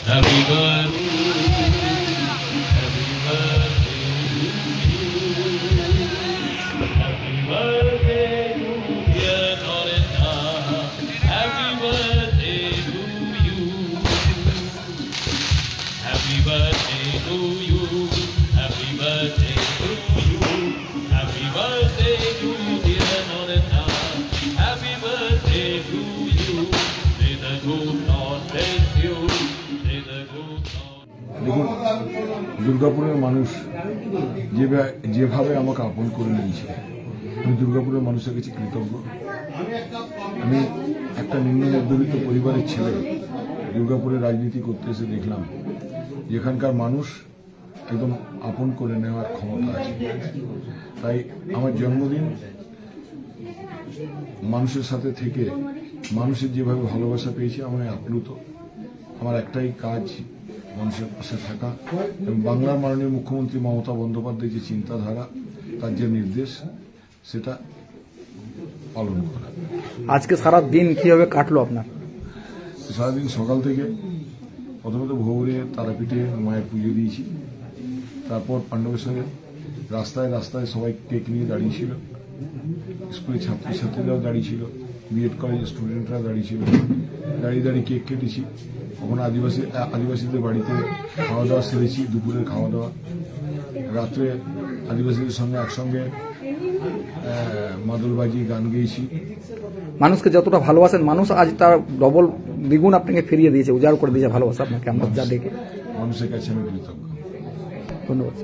Happy birthday, happy birthday to dear Loretta. Happy birthday to you. Happy birthday to you. Happy birthday to you. Happy birthday to dear Loretta. Happy birthday to you. May the good Lord bless you. May the good Lord. দেখুন, দুর্গাপুরের মানুষ যেভাবে আমাকে আপন করে নিয়েছে, আমি দুর্গাপুরের মানুষের কাছে কৃতজ্ঞ। আমি একটা নিম্ন মধ্যবিত্ত পরিবারের ছেলে দুর্গাপুরে রাজনীতি করতে এসে দেখলাম যেখানকার মানুষ একদম আপন করে নেওয়ার ক্ষমতা আছে। তাই আমার জন্মদিন মানুষের সাথে থেকে মানুষের যেভাবে ভালোবাসা পেয়েছি আমি আপ্লুত। আমার একটাই কাজ মানুষের পাশে থাকা এবং বাংলার মাননীয় মুখ্যমন্ত্রী মমতা বন্দ্যোপাধ্যায়ের যে চিন্তাধারা, তার যে নির্দেশ, সেটা পালন করা। আজকে সারা দিন কিভাবে কাটলো আপনার? সারাদিন সকাল থেকে প্রথমে তো ভোরে তারাপীঠে মায়ের পুজো দিয়েছি, তারপর পাণ্ডবেশ্বরে রাস্তায় রাস্তায় সবাই কেক নিয়ে দাঁড়িয়েছিল, স্কুলের ছাত্রছাত্রীরাও দাঁড়িয়েছিল, বিএড কলেজের স্টুডেন্টরা দাঁড়িয়েছিল, দাঁড়িয়ে দাঁড়িয়ে কেক কেটেছি। ওখানে আদিবাসীদের বাড়িতে খাওয়া দাওয়া সেরেছি, দুপুরের খাওয়া দাওয়া। রাত্রে আদিবাসীদের সঙ্গে একসঙ্গে মাদলবাজি গান গেয়েছি। মানুষকে যতটা ভালোবাসেন, মানুষ আজ তার ডবল দ্বিগুণ আপনাকে ফিরিয়ে দিয়েছে, উজাড় করে দিয়েছে ভালোবাসা আপনাকে। আমরা যা দেখে মানুষের কাছে আমি কৃতজ্ঞ। ধন্যবাদ।